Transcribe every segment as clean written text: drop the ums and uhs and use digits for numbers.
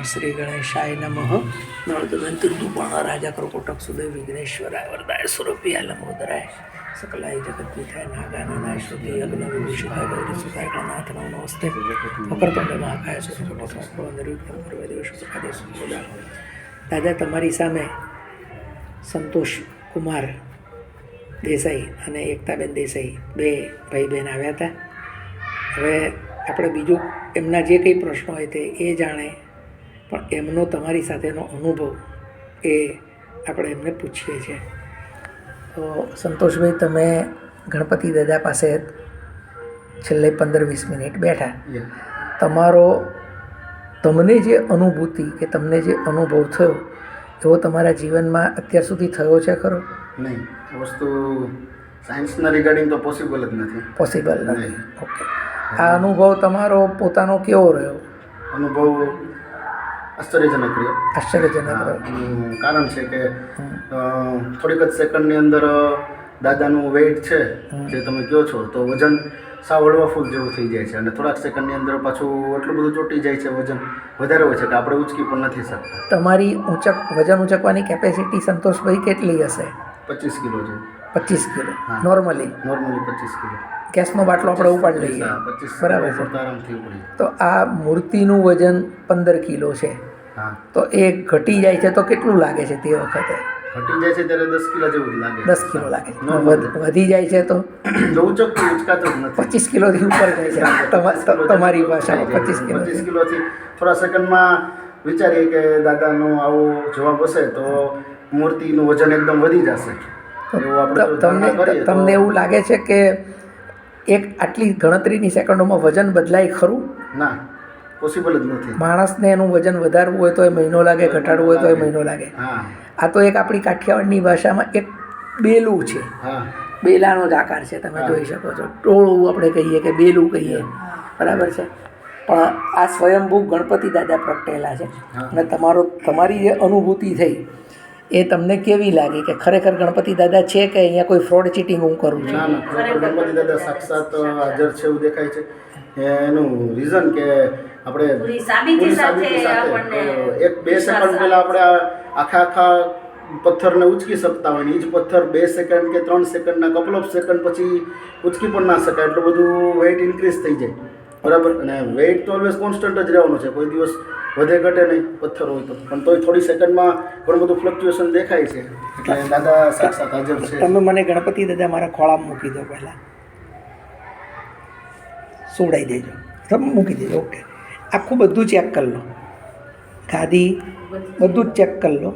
શ્રી ગણેશાય નમઃ. નળદંતુર્દુપર્ણ રાજા કર્કોટક સુદય વિઘ્નેશ્વરાય વરદાય સ્વરૂપિયા લંબોદરાય સકલાય જગદ્દીથાય નાગાનનાય શ્રુતિ યજ્ઞ વિભૂષિતાય ગૌરી સુતાય ગણનાથ નમો નમસ્તે વક્રતુંડ મહાકાય સૂર્યકોટસ્મા. દાદા, તમારી સામે સંતોષ કુમાર દેસાઈ અને એકતાબેન દેસાઈ બે ભાઈ બહેન આવ્યા હતા. હવે આપણે બીજું એમના જે કંઈ પ્રશ્નો હોય તે એ જાણે, પણ એમનો તમારી સાથેનો અનુભવ એ આપણે એમને પૂછીએ છીએ. તો સંતોષભાઈ, તમે ગણપતિ દાદા પાસે છેલ્લે 15-20 મિનિટ બેઠા. તમને જે અનુભૂતિ કે તમને જે અનુભવ થયો એવો તમારા જીવનમાં અત્યાર સુધી થયો છે ખરો? નહીં, વસ્તુ સાયન્સના રિગાર્ડિંગ તો પોસિબલ જ નથી. પોસિબલ નથી. ઓકે. આ અનુભવ તમારો પોતાનો કેવો રહ્યો? અનુભવ આશ્ચર્યજનક રહ્યો. આશ્ચર્યજનક રહ્યો. કારણ છે કે થોડીક જ સેકન્ડની અંદર દાદાનું વેઇટ છે જે તમે કહો છો, તો વજન સાવ હળવાફૂલ જેવું થઈ જાય છે અને થોડાક સેકન્ડની અંદર પાછું એટલું બધું ચોંટી જાય છે, વજન વધારે હોય છે કે આપણે ઉંચકી પણ નથી શકતા. તમારી વજન ઉંચકવાની કેપેસિટી સંતોષભાઈ કેટલી હશે? 25 કિલો છે. 25 કિલો નોર્મલી 25 કિલો. ગેસનો બાટલો આપણે ઉપાડી લઈએ, 25 બરાબર છે. આરામથી ઉપડી. તો આ મૂર્તિનું વજન 15 કિલો છે. હા, તો એ ઘટી જાય છે તો કેટલું લાગે છે તે વખતે? ઘટી જાય છે ત્યારે 10 કિલો જેવું જ લાગે. 10 કિલો લાગે છે. વધી જાય છે તો ઉચકાતું જ નથી. 25 કિલોથી ઉપર જાય છે. તમારી ભાષામાં 25 કિલોથી થોડા સેકન્ડમાં વિચારીએ કે દાદાનો આવો જવાબ હશે તો મૂર્તિનું વજન એકદમ વધી જશે. તમને એવું લાગે છે કે એક આટલી ગણતરીની સેકન્ડોમાં વજન બદલાય ખરું? ના, પોસિબલ જ નથી. માણસને એનું વજન વધારવું હોય તો એ મહિનો લાગે, ઘટાડવું હોય તો એ મહિનો લાગે. આ તો એક આપણી કાઠિયાવાડની ભાષામાં એક બેલું છે. બેલાનો જ આકાર છે, તમે જોઈ શકો છો. ટોળું આપણે કહીએ કે બેલું કહીએ, બરાબર છે. પણ આ સ્વયંભૂ ગણપતિ દાદા પ્રગટેલા છે અને તમારી જે અનુભૂતિ થઈ એ તમને કેવી લાગી કે ખરેખર ગણપતિ દાદા છે કે અહીંયા કોઈ ફ્રોડ ચીટિંગ હું કરું છું? ના, ગણપતિ દાદા સાક્ષાત હાજર છે એવું દેખાય છે. એનું રીઝન કે આપણે પૂરી સાબિતી સાથે 1-2 સેકન્ડ પહેલાં આપણે આખા પથ્થરને ઉચકી શકતા હોય ને એ જ પથ્થર 2 સેકન્ડ કે 3 સેકન્ડના કપલ ઓફ સેકન્ડ પછી ઉચકી પણ ના શકાય. એટલું બધું વેઇટ ઇન્ક્રીઝ થઈ જાય, બરાબર. અને વેઇટ તો ઓલવેઝ કોન્સ્ટન્ટ જ રહેવાનું છે, કોઈ દિવસ વધે ઘટે નહીં પથ્થર હોય તો. પણ તોય થોડી સેકન્ડમાં ઘણું બધું ફ્લક્ચ્યુએશન દેખાય છે. એટલે દાદા સાક્ષાત હાજર છે. તમે મને ગણપતિ દાદા મારા ખોળામાં મૂકી દો, પહેલાં સુવડાવી દેજો, તમે મૂકી દેજો. ઓકે. આખું બધું ચેક કરી લો, ગાદી બધું જ ચેક કરી લો.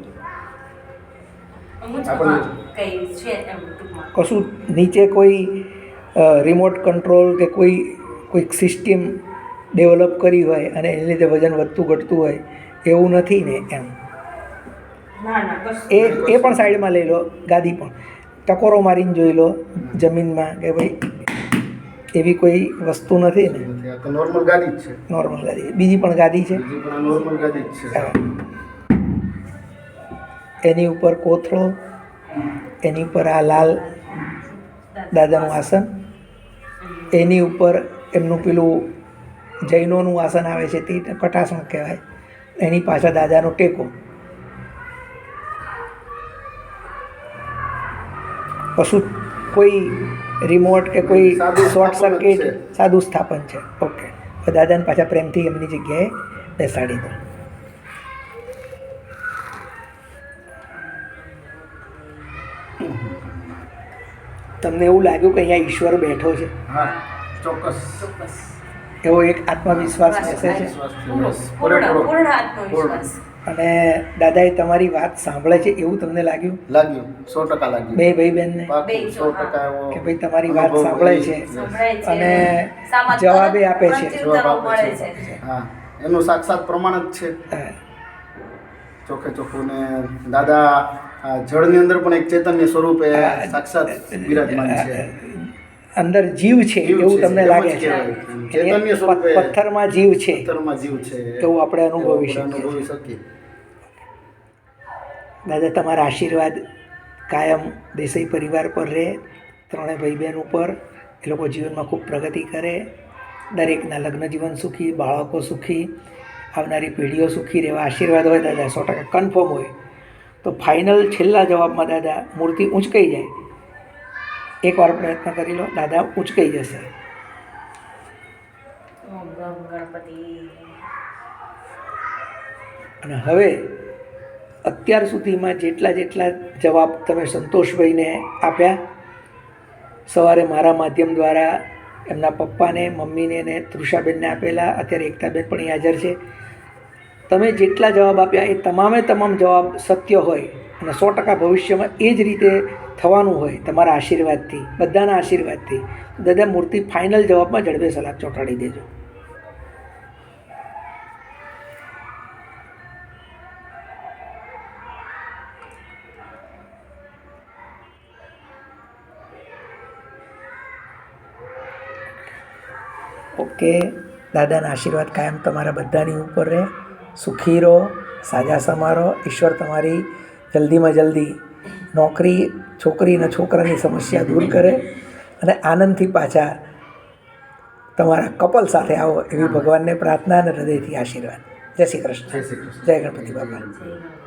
કશું નીચે કોઈ રિમોટ કંટ્રોલ કે કોઈક સિસ્ટમ ડેવલપ કરી હોય અને એને લીધે વજન વધતું ઘટતું હોય એવું નથી ને? એમ એ પણ સાઈડમાં લઈ લો. ગાદી પણ ટકોરો મારીને જોઈ લો જમીનમાં કે ભાઈ એવી કોઈ વસ્તુ નથી ને? નોર્મલ ગાદી જ છે. નોર્મલ ગાદી. બીજી પણ ગાદી છે? નોર્મલ ગાદી જ છે. એની ઉપર કોથળો, એની ઉપર આ લાલ દાદાનું આસન, એની ઉપર એમનું પેલું જૈનોનું આસન આવે છે તે કટાસણ કહેવાય, એની પાછળ દાદાનો ટેકો. કશું કોઈ રિમોટ કે કોઈ શોર્ટ સર્કિટ, સાદું સ્થાપન છે. ઓકે. દાદાને પાછા પ્રેમથી એમની જગ્યાએ બેસાડી દો. તમને એવું લાગ્યું કે અહીંયા ઈશ્વર બેઠો છે? હા, ચોક્કસ. એવો એક આત્મવિશ્વાસ બેસે છે. અને દાદાએ તમારી વાત સાંભળે છે એવું તમને લાગ્યું? 100% લાગ્યું. બે ભાઈ બહેનને 100% કે ભાઈ તમારી વાત સાંભળે છે અને જવાબે આપે છે. હા, એનું સાક્ષાત પ્રમાણ જ છે. ચોખ્ખું. ને દાદા જળની અંદર પણ એક ચૈતન્ય સ્વરૂપે સાક્ષાત બિરાજમાન છે. અંદર જીવ છે એવું તમને લાગે છે? ચૈતન્ય સ્વરૂપે પથ્થરમાં જીવ છે એવું આપણે અનુભવી શકીએ. દાદા, તમારા આશીર્વાદ કાયમ દેસાઈ પરિવાર પર રહે, ત્રણેય ભાઈ બહેન ઉપર. એ લોકો જીવનમાં ખૂબ પ્રગતિ કરે, દરેકના લગ્ન જીવન સુખી, બાળકો સુખી આવનારી પેઢીઓ સુખી રહેવા આશીર્વાદ હોય દાદા, 100% કન્ફર્મ હોય. તો ફાઇનલ છેલ્લા જવાબમાં દાદા મૂર્તિ ઊંચકાઈ જાય. એકવાર પ્રયત્ન કરી લો, દાદા ઊંચકાઈ જશે. અને હવે અત્યાર સુધીમાં જેટલા જવાબ તમે સંતોષભાઈને આપ્યા, સવારે મારા માધ્યમ દ્વારા એમના પપ્પાને, મમ્મીને અને તૃષાબેનને આપેલા, અત્યારે એકતાબેન પણ અહીં હાજર છે. તમે જેટલા જવાબ આપ્યા એ તમામ જવાબ સત્ય હોય અને 100% ભવિષ્યમાં એ જ રીતે થવાનું હોય તમારા આશીર્વાદથી, બધાના આશીર્વાદથી. દાદા મૂર્તિ ફાઇનલ જવાબમાં જડબે સલાક ચોંટાડી દેજો. ઓકે, દાદાના આશીર્વાદ કાયમ તમારા બધાની ઉપર રહે. સુખી રહો, સાજા સમારો. ઈશ્વર તમારી જલ્દીમાં જલ્દી નોકરી, છોકરી અને છોકરાની સમસ્યા દૂર કરે અને આનંદથી પાછા તમારા કપલ સાથે આવો એવી ભગવાનને પ્રાર્થના અને હૃદયથી આશીર્વાદ. જય શ્રી કૃષ્ણ. જય ગણપતિ બાપા.